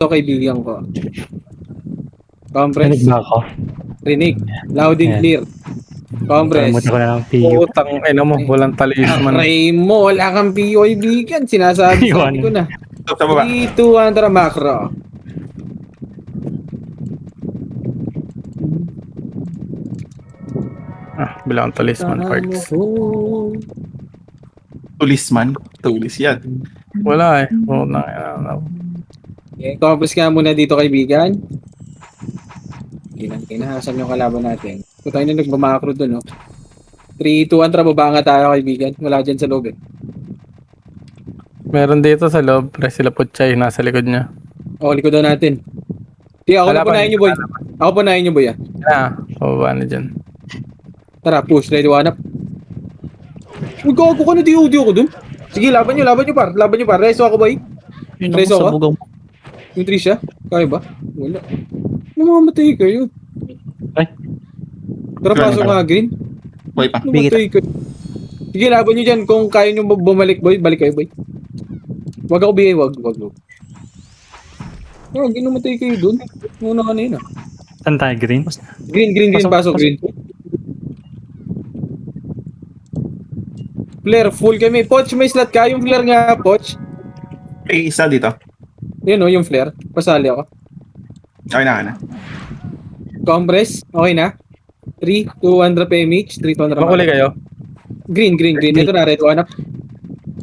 Ito kaibigan ko. Rinig Compress. ba ako? Rinig. Loud and Ayan. clear. Compress. Kalimutan ko na ng PU. Putang ina mo, walang talisman. Aray mo, wala kang PO kaibigan. Sinasabi Iwan. ko na. Sa baba. 3, 2, 1, tara macro. Bilang talisman parts. Tulis man. Tulis yan. Wala eh. Putang ina. Okay, compress nga muna dito kaibigan. Ilan kinahasan yung kalaban natin. Kung tayo na nagmamakro dun, no? 3, 2, 1, tara baba nga tayo kaibigan. Wala dyan sa loob eh. Meron dito sa loob, pre sila Putchay, nasa likod niya. O, likodan natin. Di, ako na Kalaban, punahin nyo boy. Ako punahin nyo boy ah. Pababa na dyan. Tara, push. Ready, one up. Uy, gago ka na, di-UD ako dun. Sige, laban nyo par. Laban nyo par. Reso ako boy. Yun Reso ako sa ka? bugaw mo. Yung Trisha, kaya ba? Wala. Namamatay kayo. Ay. Tara, pasok nga, Green. Boy pa. Namamatay kayo. Sige, laban nyo dyan. Kung kaya nyo bumalik, boy, balik kayo, boy. Wag ako bigay, wag. Oh, ginamatay kayo dun. Muna ka na yun, ah. Saan tayo, Green? Green, pasok, Green. Flare, full kami. Poch, may slot ka. Yung flare nga, Poch. May isa dito. Yun, yung flare. Pasali ako. Okay na. Compress, okay na. 3, 2, 1 drop MH. 3, 2, 1 drop. Makuli kayo? Green. Ito na, red, one up.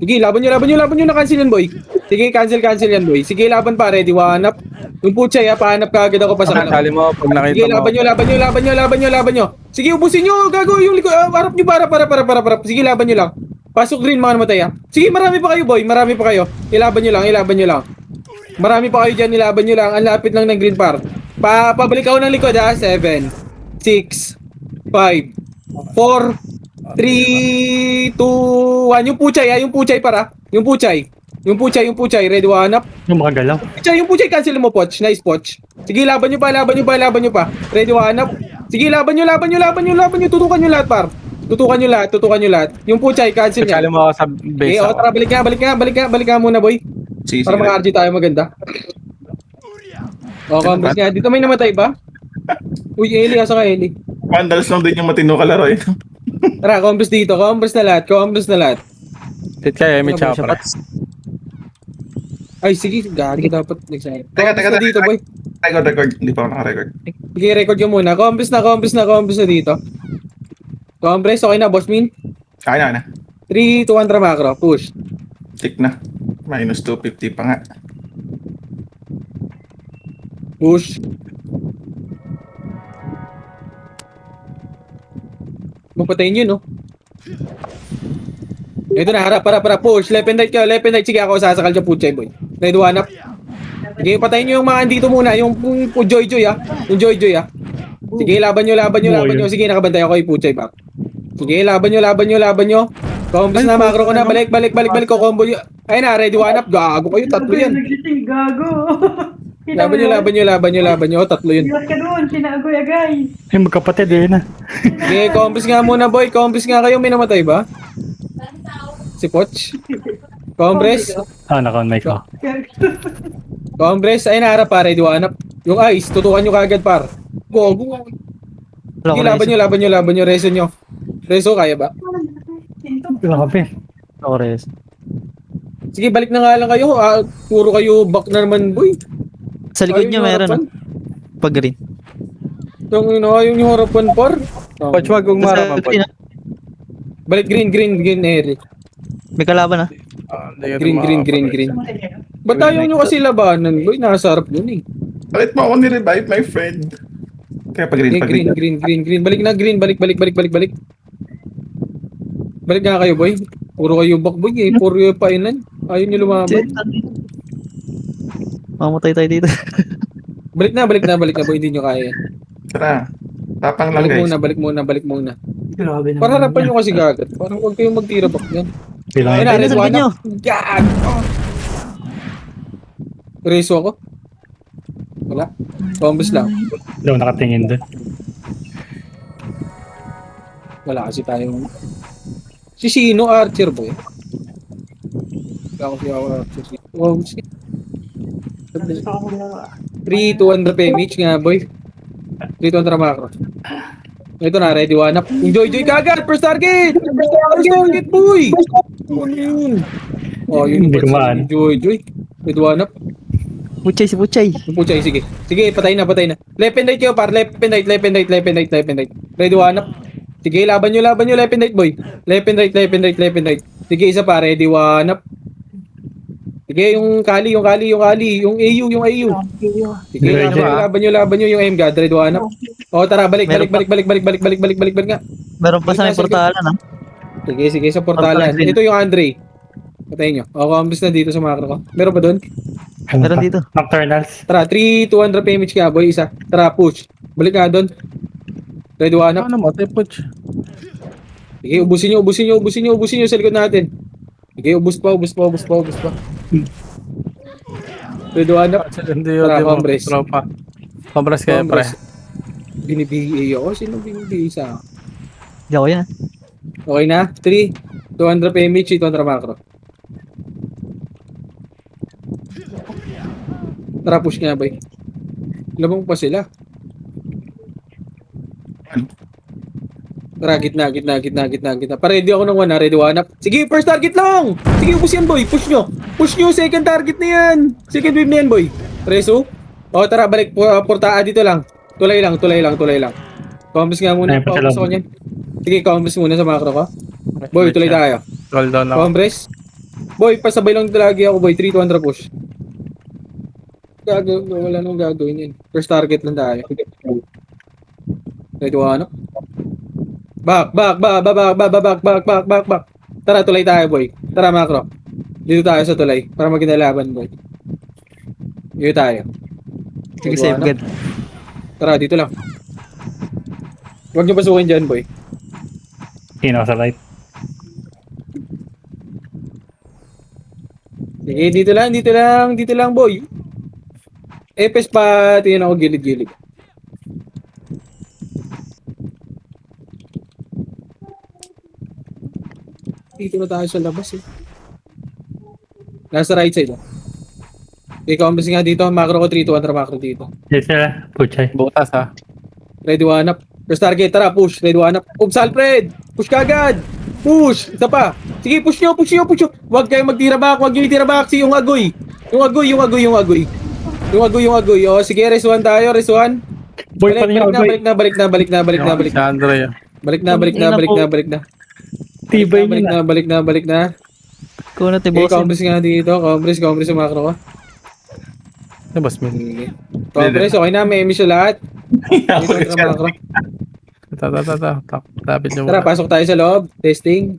Sige, laban nyo na cancel yan, boy. Sige, cancel yan, boy. Sige, laban pa, ready, one up. Yung putya, pahanap ka agad ako pa sa kanan. Kali mo, pag nakita Sige, mo. laban nyo. Sige, ubusin nyo, gago yung likod. Harap nyo, para. Sige, laban nyo lang. Pasok Green, mga namatay, ah. Sige, marami pa kayo, boy. Marami pa kayo. Ilaban nyo lang. Marami pa kayo dyan, ilaban nyo lang. Ang lapit lang ng Green par. Pabalik ako ng likod, ha. 7, 6, 5, 4, 3, 2, 1. Yung puchay para. Yung puchay. Ready, one up. Yung makagalaw. Yung puchay, cancel mo, Poch. Nice, Poch. Sige, laban nyo pa. Ready, one up. Sige, laban nyo. Tutukan nyo lahat, par. Tutukan nyo lahat. Yung puchay, cancel nyo. Kali mo ako sa base ako. Tara, balik nga muna, boy. Sige. Para maka-RG tayo maganda. Compress nga. Dito may namatay ba? Uy, Eli, asa ka, Eli? Vandals lang din yung matino kalaro eh. Tara, compress dito. Compress na lahat. Hit kayo, may Siya, chopper. Pats. Ay, sige, gagi dapat. Teka. Dito, boy. Record. Hindi pa ako naka-record. Sige, record ka muna. Compress na dito. Compress, okay na, boss min. Okay na. 3, 2, 1, macro. Push. Tick na. Minus 250 pa nga. Push. Mapatayin yun, no? Ito na, harap, para, push. Left and right kayo, Sige, ako sasakal dyan, puchay, boy. Ready, one up. Sige, patayin nyo yung mga andito muna. Yung Joy-Joy, ah. Sige, laban nyo. Sige, nakabantay ako kay puchay, back. Sige, laban nyo. Combos na, macro ko na. Balik ko, combo nyo. Ayun na, ready, one up. Gago kayo, tatlo yan. Gago. Laban nyo. Tatlo yun. Iwas ka doon, sinagoy guys. Yung magkapatid, na. Sige, combos nga muna, boy. Combos nga kayo. May namatay ba? Si Poch? Combres? Naka-on mic ko. Combres? Ayun na, harap, pare. Diwanap. Yung ice, tutukan nyo kagad, par. Gogo. Sige, laban nyo. Reso nyo. Reso, kaya ba? Grabe. Ako res. Sige, balik na nga lang kayo. Puro kayo back na naman, boy. Sa likod niya Ayaw nyo meron. harapan. Pag green. Ayaw nyo harapan, par. Coach, wag kong maraman po. Balik green, Eric. May kalaban ah. Green. Ba't ayaw nyo kasi labanan, boy? Nasa harap dun, eh. Bakit mo ako ni-revive, my friend? Kaya pag green. Green. Balik na, green. Balik. Balik nga kayo, boy. Puro kayo back, boy, eh. Puro yung painan. Ayaw nyo lumaban. Mamatay tayo dito. Balik na, boy. Hindi nyo kaya. Tara. Tapang lang guys. Balik muna. Grabe naman. Para harapan nyo kasi gagat. Parang huwag kayong magtira back yan. Bilang Ayun na, Ayun na, red sa one likod up. Gag! Reso ako. Wala. Combos lang. daw nakatingin doon. Wala kasi tayong... Si Sino Archer, boy. Wala ko siya Archer. Oh, shit. 3, 200 PMH nga, boy. 3, 200 macro. Ito na, ready one up. Enjoy, kagad! First target! First target, boy! Ano yun? Oh, yun Hindi ko maan. Enjoy. Ready one up. Puchay si Puchay. Puchay, sige. Sige, patay na. Left and right kayo, par. Left and right. Ready one up. Sige, laban nyo. Left and right, boy. Left and right. Sige, isa pa. Ready one up. Sige, yung kali. Yung AU. Sige, Ready. laban nyo yung aim god. Ready one up. O, tara, balik nga. Meron pa sa may portalan ha. Sige, sa portalan. Portalan. Ito yung Andre. Patayin nyo. O, kambis na dito sa macro ko. Meron ba doon? Meron dito. Nocturnals. Tara, 3, 200 PMH ka, boy. Isa. Tara, push. Balik nga doon. Ready one up. Ano mo, Tepuch? Sige, ubusin nyo sa likod natin. Sige, ubus pa. Ready one up. Hindi Tara, mo. Compres. Tropa. Compres kayo, pre. Binibigay ako. Sino binibigay sa akin? Hindi ako yan. Okay na? 3, 200 PMH, 200 macro. Tara, push nga, boy. Labang pa sila. Tara, gitna. Ready ako ng 1, ready one up. Sige, first target lang! Sige, ubus yan, boy. Push nyo, second target na yan. Second wave na yan, boy. Reso? O, tara, balik. Portaa dito lang. Tulay lang. Compass nga muna. Ay, pa sa Compass loob. ako niyan. Sige, compass muna sa macro ko. Boy, tuloy tayo. Roll down ako. Compass. Boy, pasabay lang lagi ako, boy. 3, 200 push. Wala nang gagawin yan. First target lang tayo. Ready one up. Back. Tara, tulay tayo, boy. Tara, macro. Dito tayo sa tulay. Para magkinalaban, boy. Dito tayo. Sige, Ready, save one up. god. Tara, dito lang. Huwag niyo pasukin dyan, boy. Sino sa right? Sige, dito lang, boy. Epes pa, tingnan ako gilid-gilid. Dito na tayo sa labas eh. Nasa right side oh. Ikaw, ambas nga dito, macro ko 3, 200 macro dito. Yes, sir. Puchay. Butas, ha? Ready one up. First target, tara, push. Ready one up. Oops, Alfred! Push kagad! Push! Isa pa. Sige, push nyo. Huwag kayong magtira back, itira back. Si yung agoy. Yung agoy. O, sige, res 1 tayo, res 1. Boy, pa niyo, boy. Balik Si Andre, na. Tibay niyo na. Balik na. Kung natin Okay, boss. compress nga dito. Compress sa macro ko. Ano, boss, man? Compress, okay na. May emission lahat. Dito sa macro. Tapit niyo Tara, muna. pasok tayo sa loob. Testing.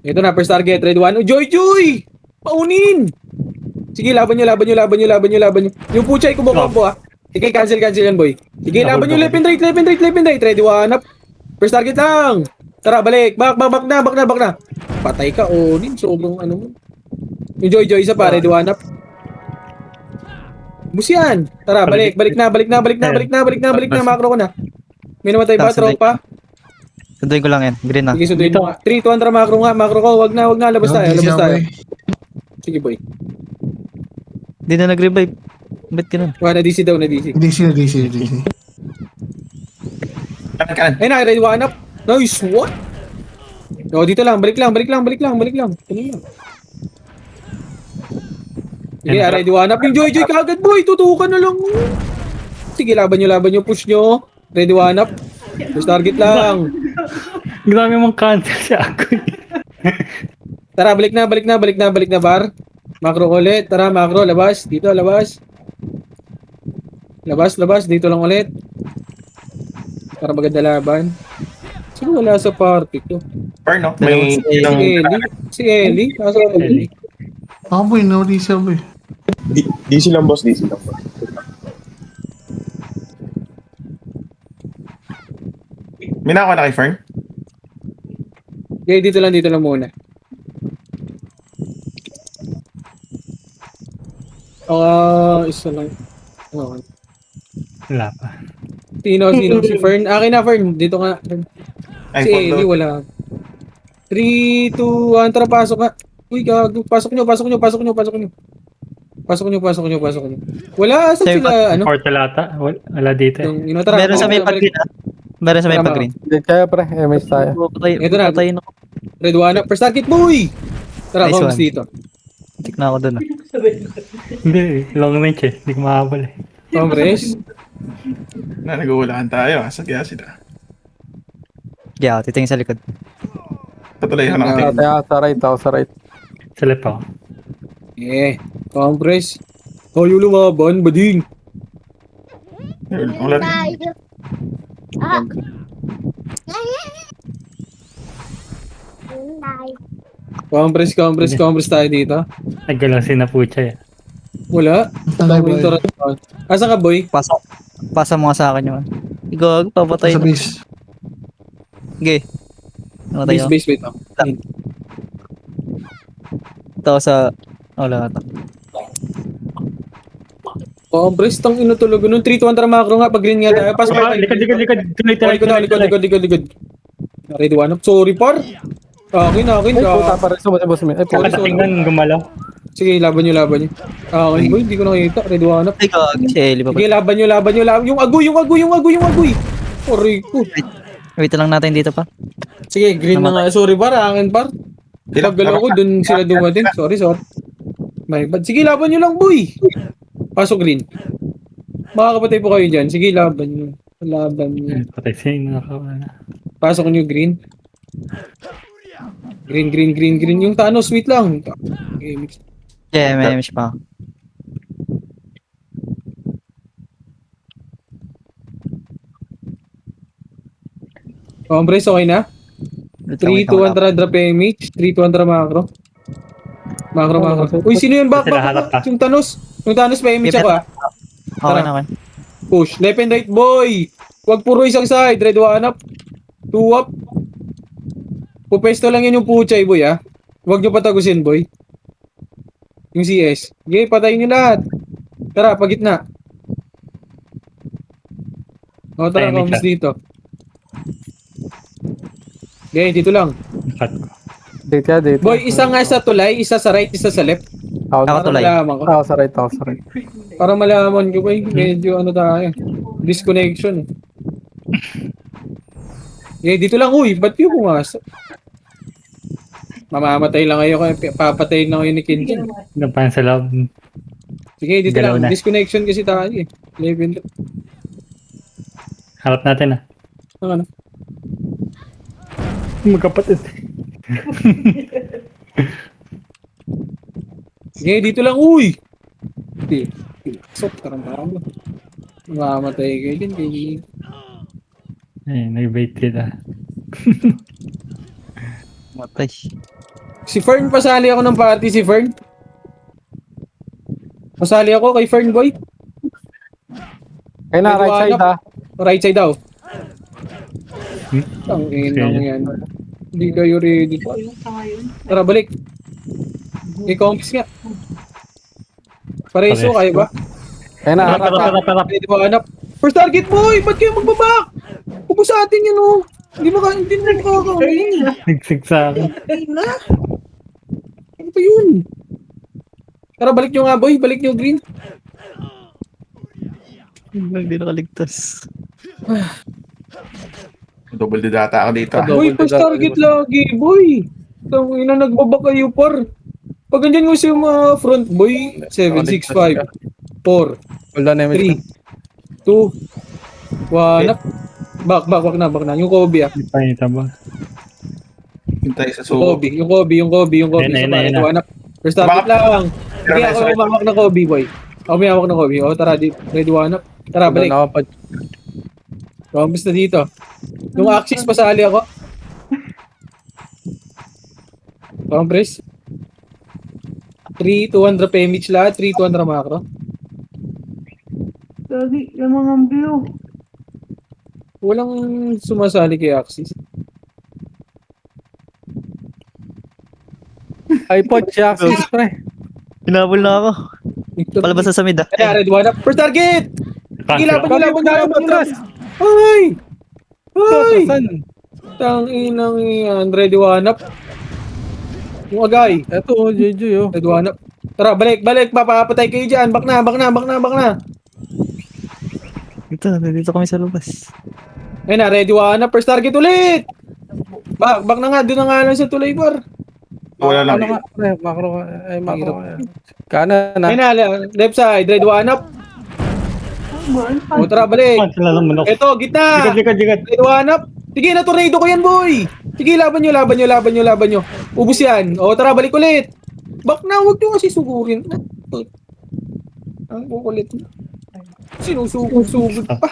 Ito na, first target. Red 1. Joy! Paunin! Sige, laban nyo. Yung puchay, kumukombo ah. Sige, cancel yan, boy. Sige, laban nyo. Left and right. Ready, one up. First target lang. Tara, balik. Back na. Patay ka, onin. Sobrang ano mo. Yung Joy, isa pa. Ready, one up. Bus yan. Tara, balik na. Macro ko na. May namatay ba, tropa? Sunduin ko lang yan. Green na. Sige, sunduin mo nga. 3, 200 macro nga. Macro ko, wag na. Labas tayo. Sige, boy. Hindi na nag-revive. Ba't ganun? Wala, DC daw, na DC. DC. Kanan. Ayun na, ready, one up. Nice, what? O, dito lang. Balik lang. Sige, ready, one up. Yung Joy kagad, boy. Tutukan na lang. Sige, laban nyo. Push nyo. Ready, one up. Push target lang. Grabe mong cancel si Agoy. Tara, balik na, bar. Macro ulit. Tara, macro. Labas. Dito, labas. Dito lang ulit. Para maganda laban. Sino wala sa party ko? Or no? May Si Ellie. Kaso Ellie. boy, no, DC boy. DC lang boss. May nakakuha na kay Fern? Okay, dito lang muna. Isa lang. Okay. Wala pa. Sino? Si Fern. Akin na, Fern. Dito nga. Ay, Si Ellie, wala. 3, 2, 1, tara, pasok ka. Uy, gago. Pasok nyo. Wala, asan Sa'yo sila, ano? Portal ata. Wala dito eh. Tara, Meron sa may balik. pag-green ah. Meron sa may Tama. pag-green. Kaya pre, MS tayo. Ito na. Patayin ako. Red one up. First target, boy! Tara, Nice Combs one. dito. Tik na ako dun ah. Hindi, long range eh. Hindi ko makakabal eh. Combres. Na, nag-uulaan tayo. Asa kaya sila? Yeah, titingin sa likod. Tatulayan natin. Ako sa right. Sa left ako. Combres. Tayo lumaban, bading. Wala rin. Combres tayo dito. Naggalang sinapucha eh. Wala. Asa ka, boy? Pasa mo nga sa akin yun. Igog, papatay Sa na. base. Okay. Namatay ako. Base, wait. Ito ako sa... Wala ata. Combres, tang inutulog. Nung 3-2 macro nga, pag green nga tayo. Pasok Ah, tayo. likod. Likod. Ready one up. Sorry, par. Akin. Para sa boss mo. Nakatingnan gumalaw. Sige, laban nyo. Akin, boy. Hindi ko nakita. Ready one up. Ay, gag. Si Ellie pa Sige, ba? laban nyo. Yung agoy. Sorry ko. Wait lang natin dito pa. Sige, green na nga. Sorry, par. Akin, par. Paggalaw ko, dun sila dumating. Sorry. My bad. Sige, laban nyo lang, boy. Pasok green. Makakapatay po kayo dyan. Sige, laban nyo. Patay siya nakawala. Pasok nyo green. Green. Yung Thanos, sweet lang. Okay, mix. Yeah, may image pa. Combres, okay na? Wait lang, 3-200 drop image. 3-200 macro. Macro. Uy, sino yun? Back. Sila harap pa. Yung Thanos may image ako ah. Okay na. Push. Left and right, boy. Huwag puro isang side. Red one up. 2 up. Pupesto lang yun yung puchay, boy ah. Huwag nyo patagusin, boy. Yung CS. Okay, patayin nyo lahat. Tara, pagitna. O, tara, Timing Combs siya. dito. Okay, dito lang. Cut ko. Date. Boy, isa nga sa tulay, isa sa right, isa sa left. Ako Para tulay. malaman ko. Ako sa right. Para malaman ko, boy. Medyo ano tayo. Disconnection. Eh, dito lang, uy. Ba't yung pumasok? Mamamatay lang kayo. Papatayin lang kayo ni Kinjin. Napan sa loob. Sige, dito Galaw lang. na. Disconnection kasi tayo eh. Level. Harap natin ah. Ano? Magkapatid. Sige, dito lang, uy. Sige. Sok, tarang-tarang mo. Mamamatay kayo din. Kaya... Ay, nag-bait kita. Matay. Si Fern, pasali ako ng party si Fern. Pasali ako kay Fern, boy. Kaya na, right side ha. Right side daw. Hmm? Ang inang yan. Hindi kayo ready. Tara, balik. I-comps nga. Pareso, Pareso. kayo ba? Kaya na, harap ka. Harap. Ready ba hanap? First target, boy! Ba't kayo magbabak? Huwag sa atin yan, oh. Hindi na makakawin. Sigsig sa akin. Ay na. Ano pa yun? Tara, balik nyo nga, boy. Balik nyo, green. Hindi nakaligtas. Double the data ako dito. Boy, first target lagi, boy. Tangin na nagbaba kayo, par. Pag andyan mo siya mga front, boy. 7, 6, 5, 4, Hold on, MS. 3, 2, 1, up. Back na. Yung Kobe, ah. Ipahita ba? Hintay sa Yung suko. Kobe. Ayun na. One up. First target lang. Hindi ako umawak na Kobe, boy. Ako may hawak na Kobe. O, tara, ready one up. Tara, balik. Promise na dito. Yung Axis, pasali ako. Compress. 3-200 PMH lahat, 3-200 macro. Lagi, yung mga blue. Walang sumasali kay Axis. iPod, Jaxis, pre. Hinabol na ako. Palabas na sa mid ah. Kaya, ready one up. First target! Sige, laban nyo. Ay! Saan? Tanginang yan. Ready one up. Yung agay. Eto, Joy, oh. Red one up. Tara, balik. Papapatay kayo dyan. Back na. Dito kami sa labas. Ayun na, ready one up. First target ulit. Back na nga. Doon na nga lang sa tulay par. Wala lang. Ano nga, pre, macro ka. Ay, macro ka. Kanan na. Ayun na, left side. Red one up. O tara, balik. Sila ng manok. Ito, gitna. Likod. Red one up. Sige na, tornado ko yan, boy. Sige, laban nyo. Ubus yan. O tara, balik ulit. Back na, huwag nyo kasi sugurin. Ang kukulit. Sinusugod pa.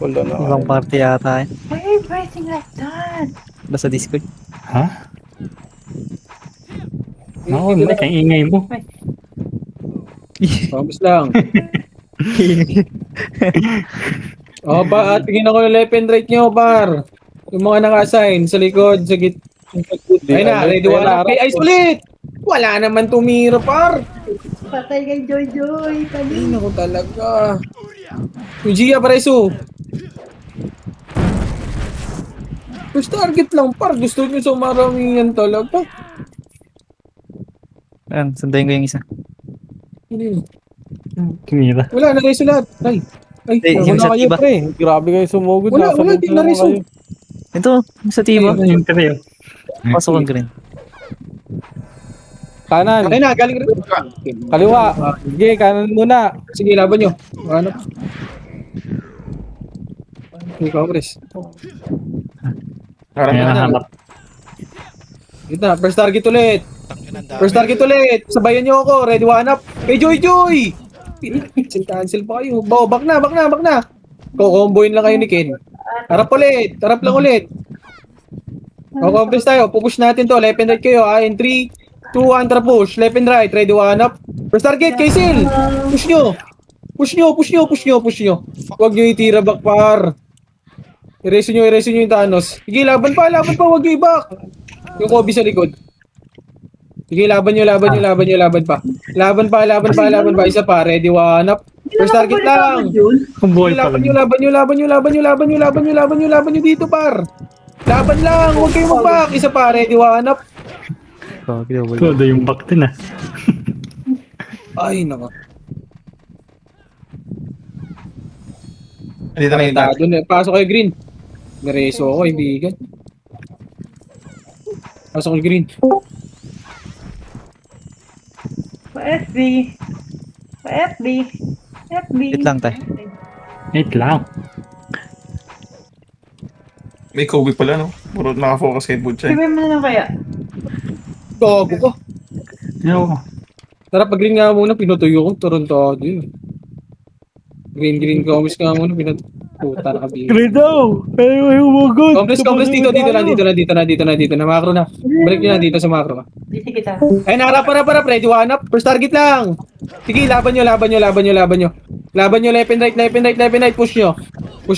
Wala na. Ibang party yata eh. Why are you pressing like that? Basta Discord. Ha? Ako, Mike, ang ingay mo. Vamos lang. O ba, at tingin ako yung left and right nyo, par. Yung mga naka-assign sa likod, sa git. Ayun na, ready one up. Kay Ice ulit. Wala naman tumira, par. Patay kay Joy. Ay, Tali. naku talaga. Yung Gia, pareso. First target lang, par. Gusto nyo sa maramihan talaga. Ayan, sundayin ko yung isa. Hindi. Tumira. Wala, nareso lahat. Ay, Yung Wala sa kayo, tiba. pre. Grabe kayo sumugod. Wala, Nasa wala, loob di na naman na-reso. kayo. Ito, yung sa tiba. Yung trio. Pasok ang green. Kanan. Ayun na, galing rin. Kaliwa. Sige, kanan muna. Sige, laban nyo. Ano? Ikaw, Chris. Harap Kaya na. nahanap. Ito na, first target ulit. First target ulit. Sabayan nyo ako. Ready one up. Kay Joy! Cancel pa kayo. Back na. Kukomboyin lang kayo ni Ken. Harap lang ulit. Kukombres tayo. Pupush natin to. Left and right kayo. In 3, 2, 1, tara push. Left and right. Ready one up. First target, kay Sil. Push nyo. Huwag nyo itira back par. Erase nyo yung Thanos. Sige, laban pa. Huwag nyo i-back. Yung Kobe sa likod. Sige, laban pa. Laban pa. Isa pa. Ready, one up. First target lang. Kung buhay Sige, pa lang. laban nyo dito, par. Laban lang. Huwag kayong mag-back. Isa pa. Ready, one up. Todo yung back din ah. Ay, naka. Dito na yung dati. Doon, pasok kayo, Green. Nareso ako, ibigan. Pasok kayo, Green. Pa FB. Wait lang tayo. Wait lang. May Kobe pala, no? Puro nakafocus kay Butchay. Sabi mo na lang kaya. Gago ko. Yo. Tara, pag-green nga muna, pinutuyo ko. Toronto yun. Green comics nga muna, puta na kabigay. Green daw. Ay, umugod. Complex dito na. Macro na. Break nyo na dito sa macro. Dito kita. Ay, harap. Ready, one up. First target lang. Sige, laban nyo. Laban nyo, left and right. Push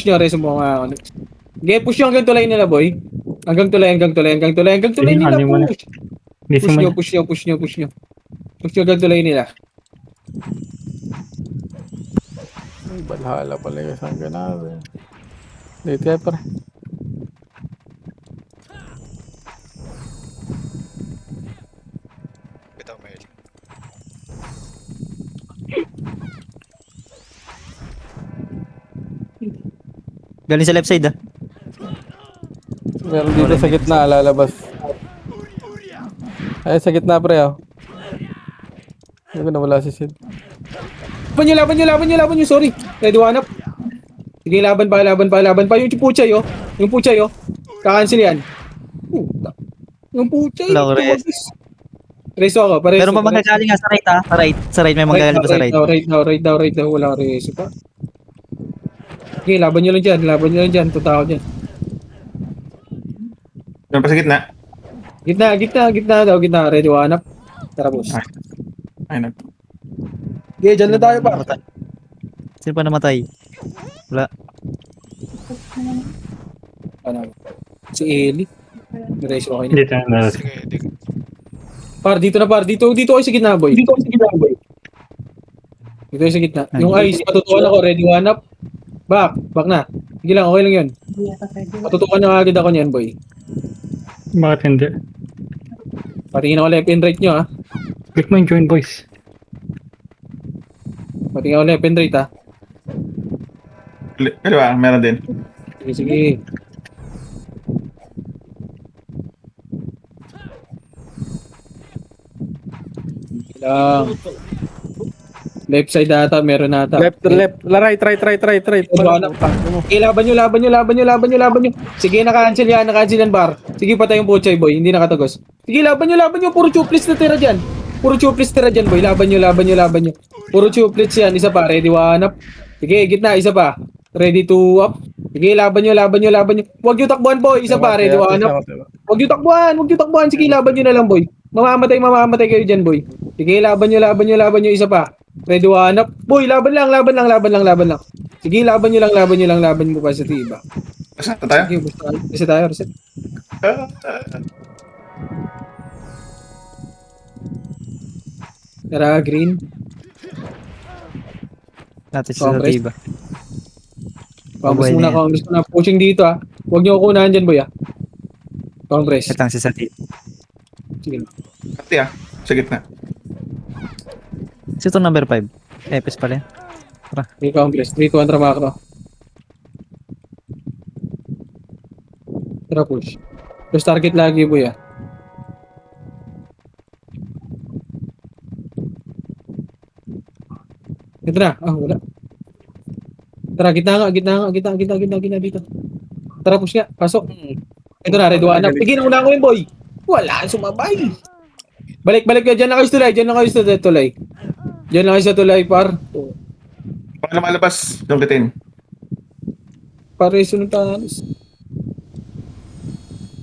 nyo, reso mo nga. Okay, push nyo hanggang tulay nila, boy. Hanggang tulay nila, push. Gising mo. Push nyo hanggang tulay nila. Ay, balhala pala yung isang ganado. Dito yan, pre. Galing sa left side ah. Meron dito sa gitna, lalabas. Ay, sa gitna, pre, oh. Hindi ko nawala si Sid. Laban nyo, sorry. Ready, one up. Sige, laban pa. Yung puchay, oh. Kakancel yan. Puta. Yung puchay. Wala ko rest. Reso ako, pareso. Meron pa magagaling nga sa right ah. Sa right, may magagaling pa sa right. Right now. Wala reso pa. Okay, laban nyo lang dyan. Tutao dyan. Doon pa sa gitna. Gitna. Ready, one up. Tara, boss. Ay, nag. Okay, dyan na tayo pa. Sino pa namatay? Wala. Ano? Si Eli. Reso okay na. Dito na. Par, dito kayo sa gitna, boy. Dito kayo sa gitna. Yung ice, matutukan ako. Ready, one up. Back na. Sige lang, okay lang yun. Matutukan na agad ako niyan, boy. Bakit hindi? Patingin ako left and right nyo ha. Click mo yung join boys. Patingin ako left and right ha. Kaliwa, meron din. Sige, sige. Sige lang. Left side ata, meron ata. Left, right. Okay, laban nyo. Sige, naka-cancel yan, bar. Sige, patay yung Puchay, boy. Hindi nakatagos. Sige, laban nyo. Puro chuplis na tira dyan. Boy. Laban nyo. Puro chuplis yan. Isa pa, ready, one up. Sige, gitna, isa pa. Ready to up. Sige, laban nyo. Huwag nyo takbuhan, boy. Isa pa, ready, one up. Huwag nyo takbuhan. Sige, laban nyo na lang, boy. Mamamatay kayo dyan, boy. Sige, laban nyo. Isa pa. Ready, one up. Boy, laban lang. Sige, laban nyo pa sa tiba. Basta tayo? Sige, basta tayo, reset. Tara, green. Natin sa Congress. diba. Congress Buhay na muna. Pushing dito ah. Huwag nyo kukunahan dyan, boy ah. Congress. Katang si Sati. Sige. Pati sa gitna. Ito number 5. Epes pala yan. May Congress. 3-2 macro. Tara, push. First target lagi, boy ah. Ito na. Wala. Tara, gitna dito. Tara, push nga. Pasok. Ito na, red one up. Sige, nauna ko yun, boy. Wala, sumabay. Balik ka. Diyan na kayo sa tulay. Diyan lang kayo sa tulay, par. Kung lumalabas, don't retain. Pareso ng tanos.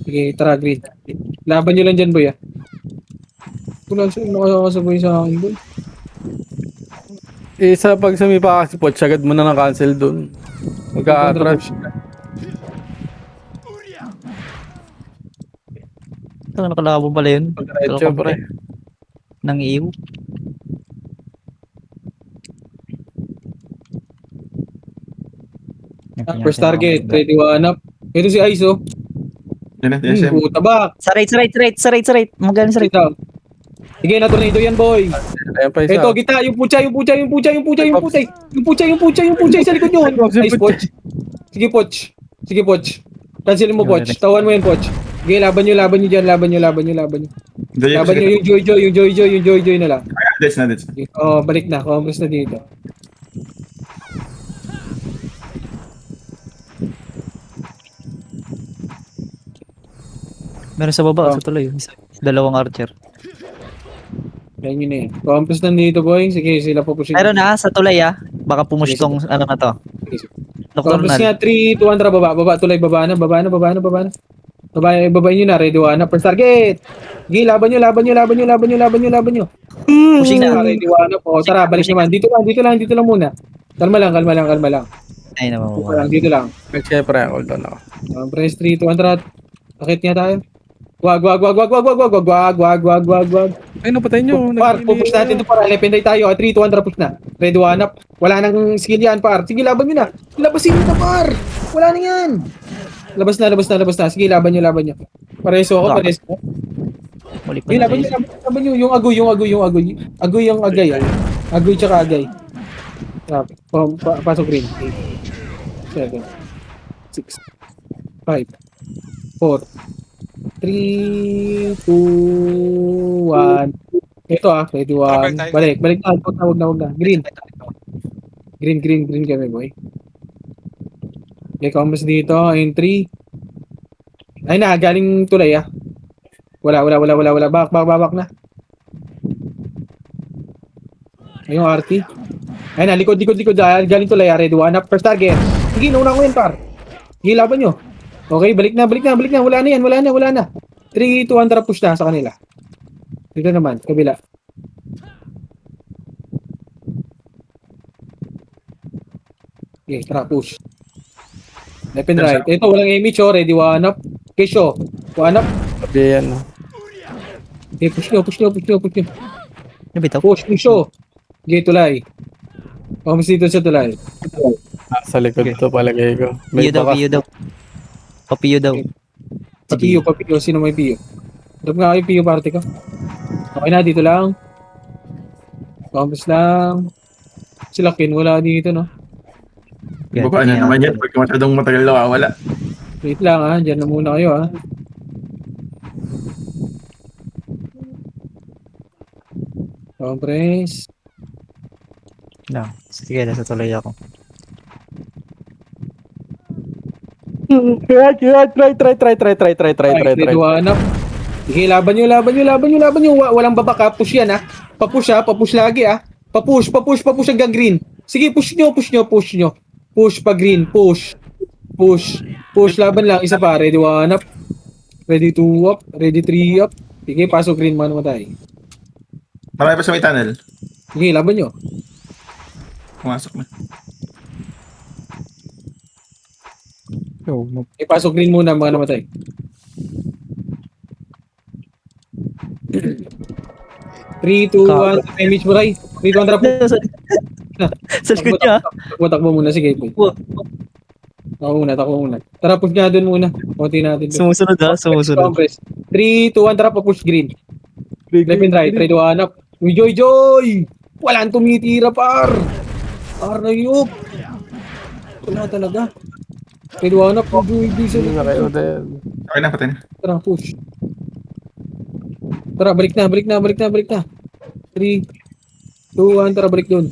Sige, tara, green. Laban nyo lang dyan, boy, ah. Wala siya, nakasabay sa akin, boy. Isa pag sumipa ka si Poch, agad mo na na-cancel dun. Magka-trash. Ito nakalabo pala yun. Diretso, pre. Nang iyo. First target, ready one up. Ito si Ice, oh. Yan na, DSM. Puta ba? Sa right. Magaling sa right. Ito. Sige, na tornado yan, boy. Ayan pa isa. Ito, gitna, yung puchay. Sa likod nyo. Nice, Poch. Sige, Poch. Cancel mo, Poch. Tawan mo yan, Poch. Sige, laban nyo dyan. Laban nyo. Laban nyo yung Joy na lang. That's na. Oh, balik na. Congress na dito. Meron sa baba, sa tuloy. Dalawang archer. Yan yun eh. Congress na dito, boy. Sige, sila po pushing. Meron na, sa tulay baka pumush tong ano na to. Congress Nocturnal. nga, 3-2 baba. Tulay, baba na. Babayin nyo na. Ready one up. First target. Sige, laban nyo. Pushing na. Ready one up. O, tara, balik naman. Dito lang muna. Kalma lang. Ay, naman. Dito lang. Siyempre, hold on ako. Press 3-2 Bakit nga tayo? Wag. Ay, napatay nyo. Par, pupush natin ito para lepinday tayo. 3-2 push na. Ready one up. Wala nang skill yan, par. Sige, laban nyo na. Labasin nyo na, par. Wala na yan. Labas na. Sige, laban nyo. Pareso ako. Muli pa Sige, na laban nyo. Yung agoy. Agoy yung agay. Agoy tsaka agay. Pasok green. 8, 7, 6, 5, 4, 3, 2, 1. Ito ready one. Balik na. Huwag na. Green kami, boy. Okay, commerce dito. In 3. Ay na, galing tulay Wala. Back na. Ayun, RT. Ay na, likod. Galing tulay. Ready one up. First target. Sige, nauna ko yun, par. Sige, laban nyo. Okay, balik na. Wala na. 3-2 push na sa kanila. Dito naman, kabila. Okay, tara, push. Left and right. Ito, walang image, ready, one up. Kesho, one up. Sabi yan. Okay, push nyo. Nabitaw. Push, show. Okay, tulay. Mas dito sa tulay. Sa likod to palagay ko. May Piyo daw. baka. Papiyo daw. Pa-PO, pa-PO. Sino may PO? Drop nga kayo PO party ko. Okay na, dito lang. Campus lang. Sila Kin, wala dito, no? Baba na naman yan. Pag masyadong matagal nawawala. Wait lang, ha. Diyan na muna kayo, ha. Compress. Lang. Sige, nasa tuloy ako. Try. Redo hanap. Sige, laban nyo. Walang babaka. Push yan, ha. Papush, ha. Papush lagi, ha. Papush hanggang green. Sige, push nyo. Push pa green, push. Push, laban lang. Isa pa, ready 1 up. Ready 2 up. Ready 3 up. Sige, pasok green, mga namatay. Marami pa sa may tunnel. Sige, laban nyo. Pumasok na. Sige, pasok green muna, mga namatay. Three, two, one. Image mo, Ray. 3, 2, 1, drop. Sa likod niya. Takbo muna, sige. Takbo muna. Tara, push nga doon muna. Konti natin. Sumusunod ha, sumusunod. Compress. 3, 2, 1, tara, push green. Left and right, try to hanap. Uy, Joy! Walang tumitira, par! Par na yun. Wala talaga. Try to hanap. Joy, sa Okay na, patay na. Tara, push. Tara, balik na. 3, 2, 1, tara, balik doon.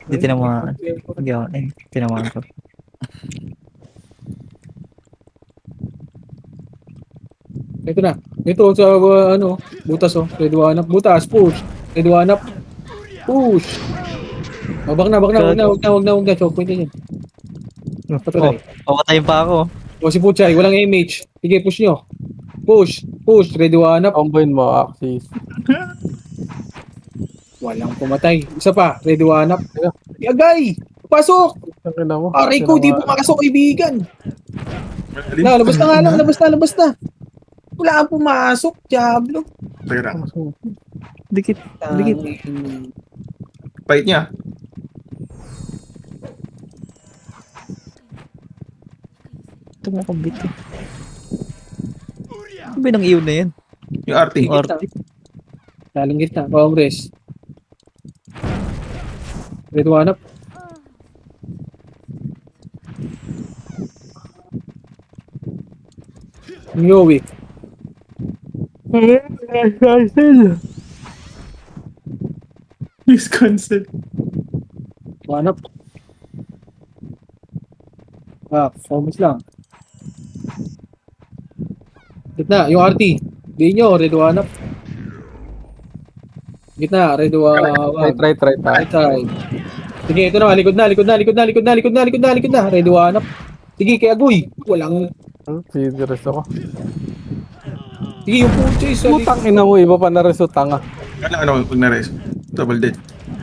Hindi tinamaan. Hindi ako, tinamaan ko. Ito na. Ito sa butas Ready hanap. Butas, push. Ready hanap. Push. Wag na. Choke point yan. Patay. Papatayin pa ako. O si Puchay, walang MH. Sige, push nyo. Push. Ready hanap. Comboin mo, Axis. Walang pumatay. Isa pa. Ready hanap. Agay! Pasok! Aray ko, di pumasok, kaibigan. Labas na nga lang. Labas na. Wala kang pumasok, Diablo. Teka lang. Dikit. Pahit niya. Ito mo kabit eh. Ano ba yung iyon na yan? Yung RT. Lalang gitna. Congress. Ready hanap. Yowie. Wisconsin. Hanap. Focus lang. Gitna, yung RT. Di nyo, redo hanap. Gitna, redo Try. right side. Sige, ito na, likod na. Redo hanap. Sige, kay Agoy. Walang. Sige, rest ako. Sige, yung pucho is. Putang ina mo, iba pa na resto tanga. Ano, pag na-res. Double dead.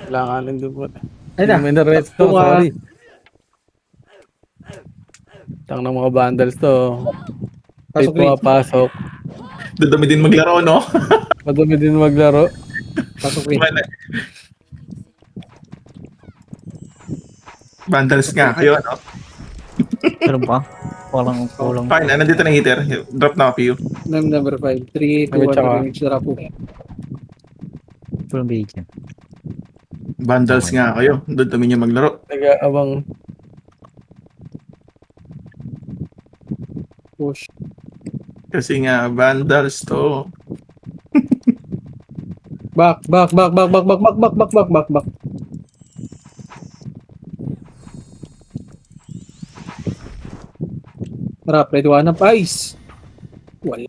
Kailanganin din po. Ay na. May na resto, Ito nga. sorry. Tang ng mga bundles to. Pasok Pasok pasok. Dadami din maglaro, no? Madami din maglaro. Pasok rin. Vandals nga kayo, no? Meron pa? Walang. Fine, nandito na yung heater. Drop na ako, Number 5. 3, 2, May tsaka. 1, extra po. Walang bigyan. Vandals nga kayo. Doon kami niya maglaro. Nag-aabang. Push. Kasi nga, Vandals to. Back. Tara, ready hanap. Ice. Wala.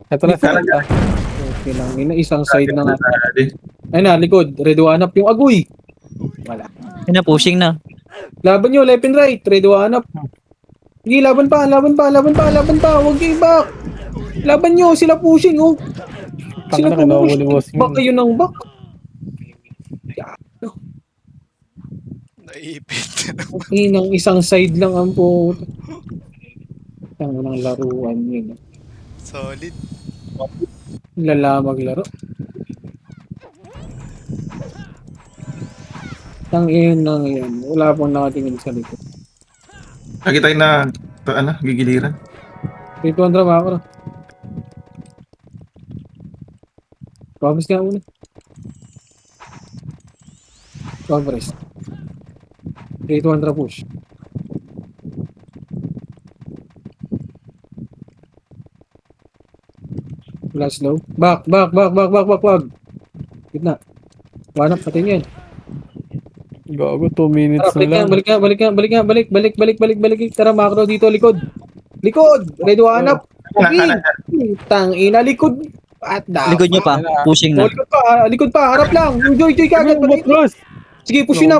Ito na sa kanta. Okay lang. Yun na isang side na nga. Dali. Ay na, likod. Ready hanap yung Agoy. Wala. Ayun na, pushing na. Laban nyo, left and right. Ready hanap. Sige, laban pa. Huwag kayo back. Laban nyo, sila pushing, oh. Sila Tanga na push. kinahuli boss. Back kayo ng back. Naipit. Okay, ng isang side lang ang po. Ang ng laruan yun. Solid. Lala maglaro. Tangin na yan. Wala pong nakatingin sa likod. Lagi tayo na, gigiliran. 3-200 macro. Promise nga muna. Conference. 3-200 push. Wala slow. Back. Gitna. Wanap, pati yan. Gago, 2 minutes Tara, na balik lang. nga. Balik. Tara, macro dito, likod. Ready, wanap. Tang ina, likod. At da. Likod nyo pa. Pushing na. Likod pa, harap lang. Yung joy kagad. Ano, Batros? Sige, push na,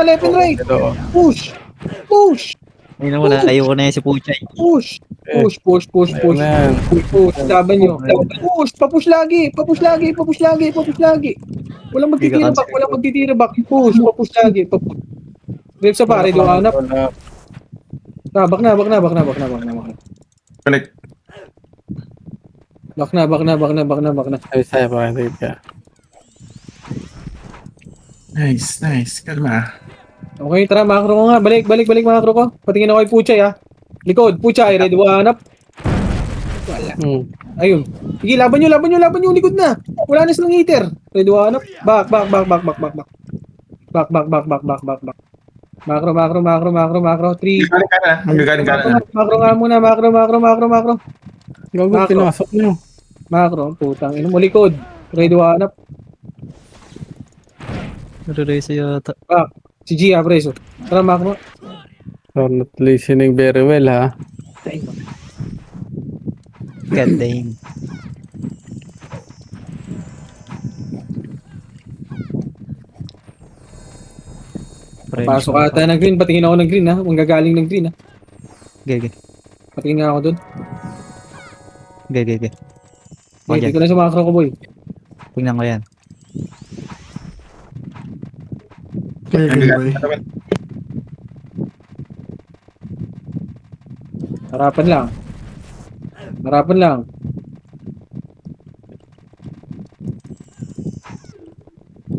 left and right. Push. Ayun mo na. Ayoko na yan si Puchay. Push. Ayun na yan. Push, laban nyo. Papush lagi. Walang magtitira back. Push lagi. Grip sa pare, doon hanap. Bak na. Connect. Bak na. Ay, saya pa kayo ka. Nice. Kalma. Okay, tara, macro ko nga. Balik, macro ko. Patingin ako kay Puchay, ha. Likod, Puchay, ready, hanap. Ayun. Sige, laban nyo, likod na. Wala na silang hitter. Ready, hanap. Back. Macro. 3. Magagaling ka na. Macro nga muna, macro. Gago, Macro. pinasok nyo. Macro, putang ina mo, likod. Ready, hanap. Nare-race yata. Si Gia, preso. Tara, macro. You're not listening very well, ha? God damn. Pasok ata ng green. Patingin ako ng green, ha. Manggagaling ng green, ha. Gege. Patingin nga ako dun. Gege. Okay, dito na sa macro ko, boy. Tingnan ko yan. Harapan lang.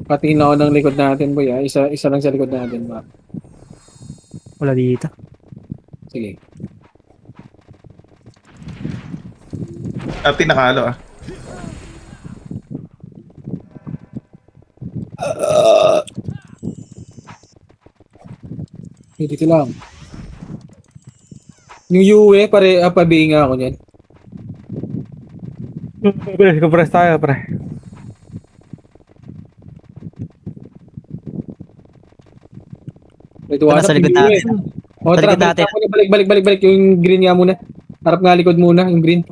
Patingin ako ng likod natin, boy, ha. Isa lang sa likod natin, ba. Wala dito. Sige. Ati nakalo ah. Dito lang. Yung UE, pabihin nga ako niyan. Pre, compress tayo, pre. Ito, Nasa likod natin. O, Sa tara, likod natin. balik. Yung green nga muna. Harap nga likod muna, yung green.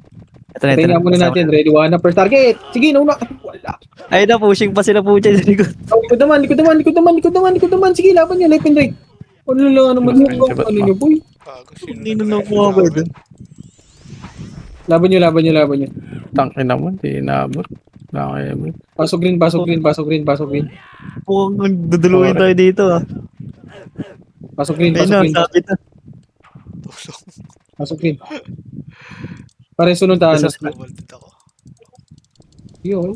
Ito na. Tayo nga muna natin. Ready, one up. First target. Sige, nauna. Wala. Ay na, pushing pa sila Puchay sa likod. Oh, likod naman. Sige, laban nyo. Left and right. Ano naman yung ano nyo, boy. Bago sino Hindi na nakuha doon. Laban nyo. Tangin naman, di inabot. Nakaya mo. Pasok green. Mukhang duduluin tayo dito ah. Pasok green. Ayun na, sabi na. Pasok green. Pare sunod tayo. Volted ako. Yo.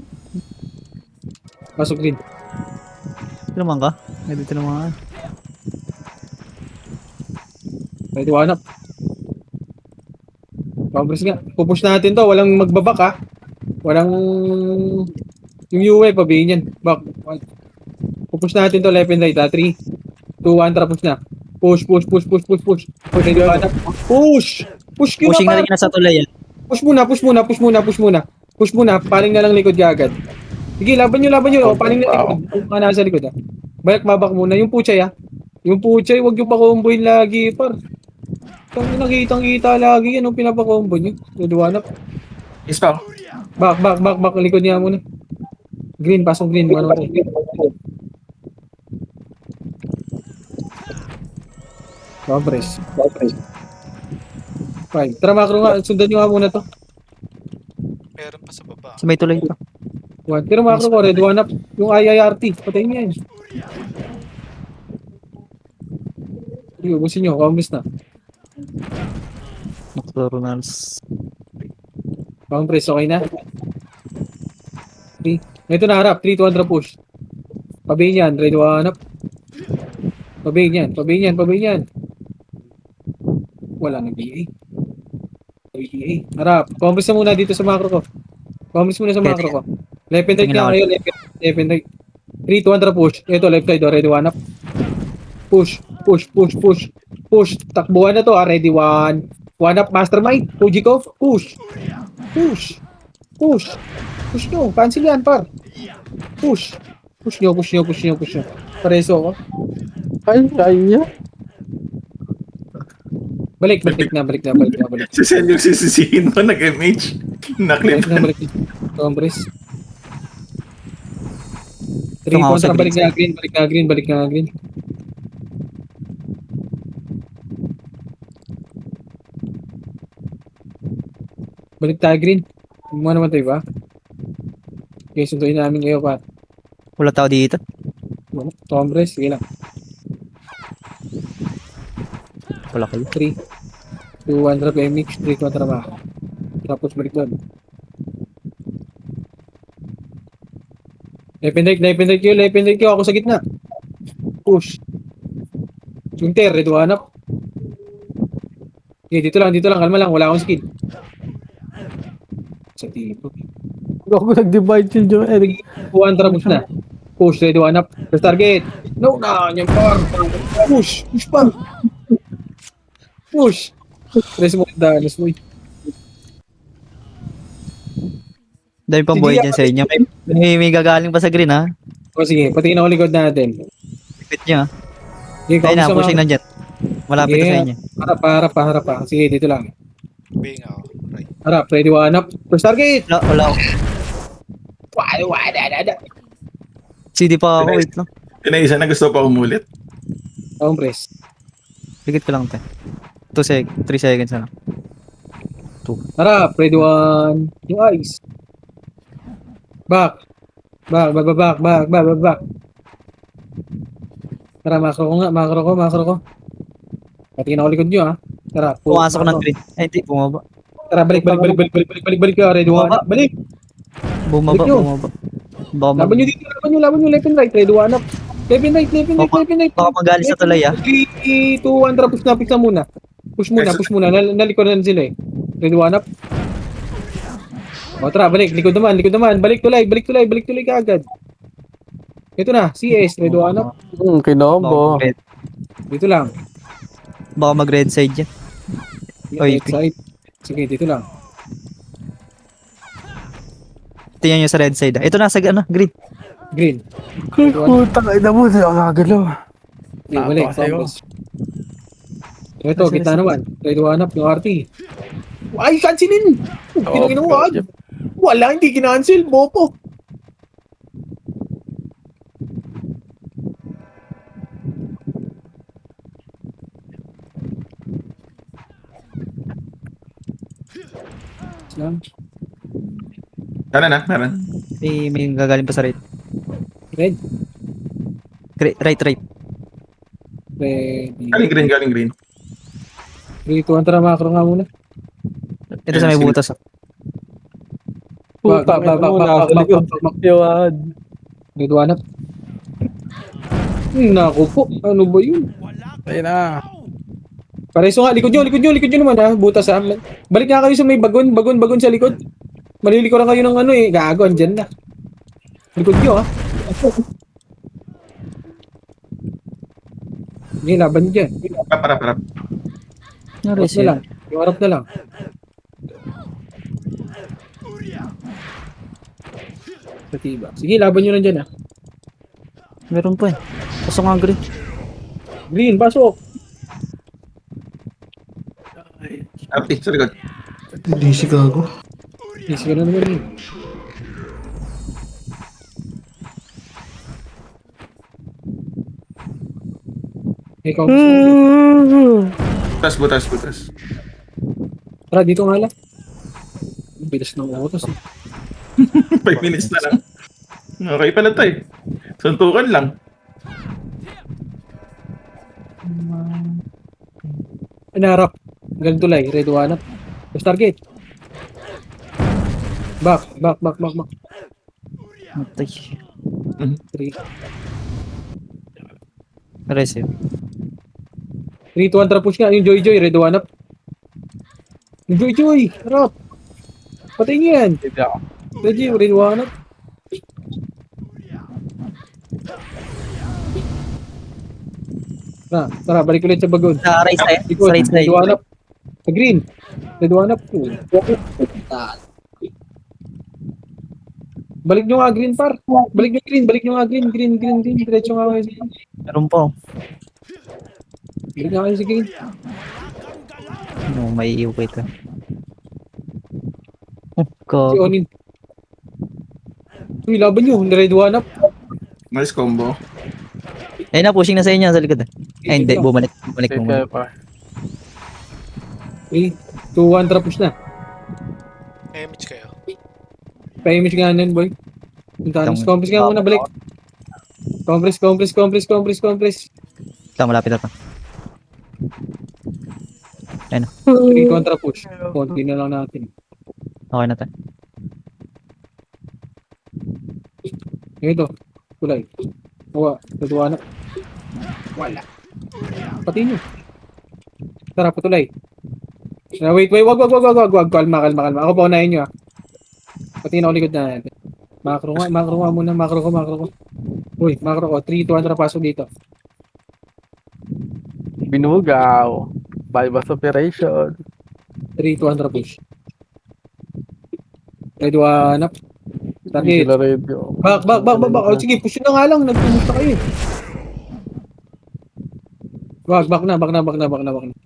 Pasok green. Ito naman ka? May dito naman. Ready, one up. Pabris nga. Pupush natin to. Walang magbabak ha. Walang... Yung UE, pabihin yan. Back. Pupush natin to left and right ha. 3, 2, 1, tara push na. Push. Ready, one up. Push! Push Pushing na rin na sa tulay yan. Push muna. Paling na lang likod agad. Sige, laban nyo. O, paling na likod. Kung ka nasa likod ha. Babak muna. Yung Puchay ha. Huwag yung pa-comboin lagi par. Kung nakitang-kita lagi yan, pinapakombo nyo. Duduan up. Is pa. Back. Likod niya muna. Green, pasok green. Ano ko? Compress. Fine. Tara macro nga. Sundan nyo nga muna to. Meron pa sa baba. Sa may tulay ito. One. Pero macro ko, red one up. Yung IIRT. Patayin niya yan. Sige, ubusin nyo. Compress na. Nocturnals. Compress, okay na? 3. Ito na harap. 3, 200 push. Pabihin yan. Red one up. Pabihin yan. Wala nag-BA. Harap. Compress na muna dito sa macro ko. Compress muna sa macro ko. Left and right Tingin nga ako. kayo. Left and right. 3, 2, 1, tara push. Ito, left side. Ready, one up. Push. Push, push, push. Push. Takbuhan na to. Ready, one. One up, mastermind. Fuji ko. Push. Push. Push. Push nyo. Cancel yan, par. Push. Push nyo, push nyo, push nyo, push nyo. Pareso ako. Ay, kaya. Balik na. Sisend yung sisisihin mo, nag-MH. Naklip. Balik na. Compress. 3 Ito nga ako kontra, sa balik na green. Balik tayo green. Mo naman tayo ba? Okay, sunduin namin kayo pa. Wala tao dito. Compress, sige lang. Wala kayo. 3, 2, 1, drop MX, 3 kontra ba? Tapos balik doon. Left and right kayo, ako sa gitna. Push. Junter, redo hanap. Okay, dito lang, kalma lang, wala akong skill. Sa tipo. Ako nag-divide shield yung Eric. Puwan, tara, push na. Push, redo hanap. First target. No, na, yan par. Push pa. Push. Press mo, dalas mo. Dahil pang Sige, buhay dyan sa inyo. May gagaling pa sa green ha. O sige, patingin ako likod natin. Ipit nyo ha. Okay, Ayun na, kamusta pushing mga- na dyan. Malapit na Sige. sa inyo. Harap pa. Sige, dito lang. Bing ako. Right. Harap, ready, one up. First target. Wala ako. CD pa ako, wait lang. Pinaisa na gusto pa umulit. Compress. Higit ko lang tayo. 3 seconds na lang. Harap, ready, one. Yung eyes. Back. Tara, macro ko. Patingin ako likod nyo, ha. Tara, Pumasok ng green. Ay, hindi. Bumaba. Tara, balik kayo. Ready, one up. Balik. Bumaba. Balik nyo. Baka Laban nyo dito, laban nyo left and right. Ready, one up. Left and right. Baka magalis sa tulay ah. 3, 2, 1, tara, push na muna. Push muna. Nalikodan sila eh. Ready, one up. O, tara, balik. Likod naman. Balik tulay kaagad. Ito na, CS. Ready, one up. Kinombo. Dito lang. Baka mag-red side yan. Oy, Right side. Sige, dito lang. Tingnan nyo sa red side ah. Ito nasa green. Green. Puta, ina mo, hindi ako nakagalaw. Hindi, balik. Focus. Ito, kita naman. Ready, one up. Yung RT. Ay, cancelin! Pinaginawa. Wala, hindi kinancel. Bopo. Lang. Meron. May gagaling pa sa right. Red. Right. Ready. Galing green. 3, 2, 1, tara, macro nga muna. Ito sa may butas ah. Puta, ina mo, nakalikod. Yun. Ready, one up. Naku po, ano ba yun? Ayun na. Pareso nga, likod nyo naman ha, butas ha. Balik nga kayo sa may bagon sa likod. Malilikuran kayo ng ano eh, gago, andyan na. Likod nyo ha. Hindi, laban nyo dyan. Para. Harap na lang. Yung harap na lang. Patiba. Sige, laban nyo lang dyan ha. Meron pa eh. Pasok nga green. Green, pasok. Arte, sa likod. Easy ka na naman eh. Ikaw, Butas. tara dito nga lang. Bilis ng utos eh. 5 minutes na lang. Okay pala tayo. Suntukan lang. Inarap. Galing tulay. Ready, one up. First target. Back. Matay. 3, Receive. 3, 2, 1, tara push nga. Yung Joy. Ready, one up. Joy Joy! Harap! Patay niyo yan! Hindi ako. Ready, rinwanap. Tara, balik ulit sa bagon. Sa right side. Ikot, Sa right side. rinwanap. Sa green. Rinwanap. Balik nyo nga green par. Balik nyo green, balik nyo nga green. Green. Diretso nga kayo sa green. Meron po. Balik nga kayo sa green. Ano, may iyo ko ito. Oh, Si God. Onin. Uy, laban nyo. Rinwanap. Nice combo. Ayun na, pushing na sa inyo, sa likod. Ay, hindi, bumalik. Bumalik Hindi mo. kaya pa. 3, 2, 1, trapos na. Image kayo. Pa-image nga nun, boy. Puntanos, compress nga muna, balik. Compress. Ito, malapit na to. 3 contra push. Konti na lang natin. Okay na to. Ito, kulay. Uwa, natuwa na. Wala. Pati nyo. Tara, patulay. Wait, wag. Kalma. Ako pa unahin nyo, ah. Pati na ako likod na natin. Macro nga muna. Macro ko. Uy, macro ko. 3, 2, 1, pasok dito. Binugaw. Bypass operation. 3, 2, 1, push. Ready, one up. Hindi Target. sila ready. oh. Back. Oh, sige, push na nga lang. Nagpumus na kayo. Back na.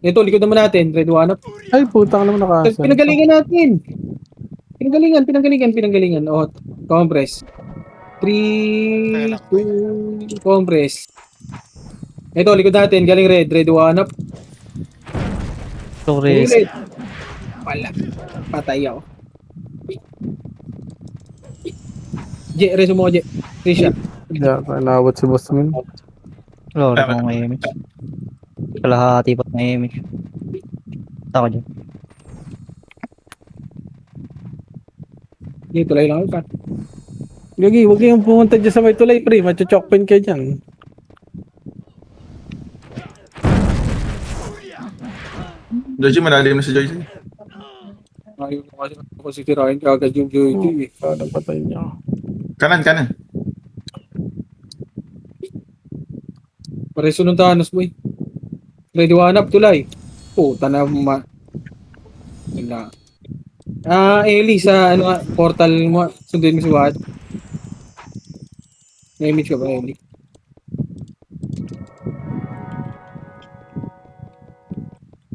Ito, likod naman natin. Ready, one up. Ay, putang naman nakasa. Pinanggalingan natin. Pinanggalingan. Oh, compress. 3, 2, compress. Ito, likod natin. Galing red. Ready, one up. Galing Torres. red. Wala. Patay ako. Resume mo, Trisha. Hindi ako inawat si boss min. Lord, kung may image. Kalahati pa may image. Ako dyan. Tulay lang ako. Gagi, huwag kayong pumunta dyan sa may tulay, pre. Macho-chokpin kayo dyan. Joji, malalim na si Joji. Ayaw ko kasi sitirahin kagad yung Joy. Paano patay niyo? Kanan. Pareso ng Thanos, boy. Ready, one up, tulay. Puta na Wala. Ellie, sa portal mo, sundin mo si Wad. Na-image ka ba, Ellie?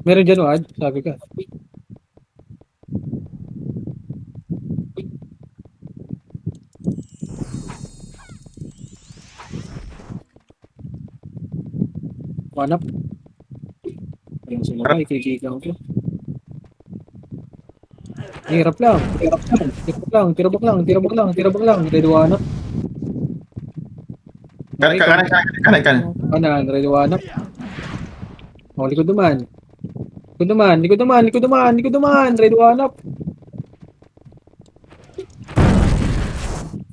Meron dyan, Wad, sabi ka. One up. Ayun sila, ikikigaw ko. Hirap lang. Tirabak lang. Ready, one up. Kanan. Kanan, ready, one up. Oh, likod naman. Ready, one up.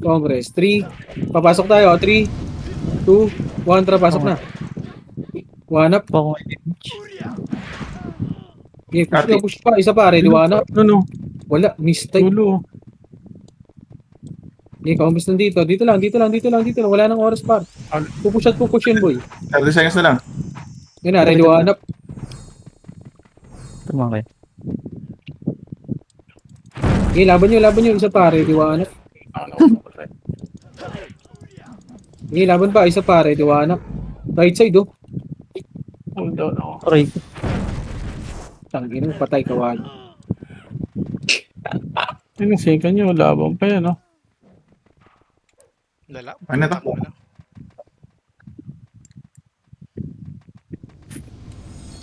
Congress, 3. Papasok tayo, 3, 2, 1, tara, pasok na. One up. Pa kung may image. Okay, push pa. Isa pa, ready, one up. Ano? Wala, mistake. Tulo. Okay, kaumpis lang dito. Dito lang. Wala nang oras pa. Pupush yan, boy. 30 seconds na lang. Yun na, ready, one up. Tumang kayo. Okay, laban nyo. Isa pa, ready, one up. Okay, laban pa. Isa pa, ready, one up. Right side, oh. Hold on ako. Aray. Tangin mo, patay ka, wala. Yung singka nyo, labang pa yan, oh. Lala. Ano to?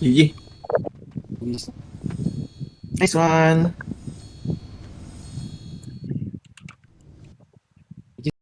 GG. Nice one.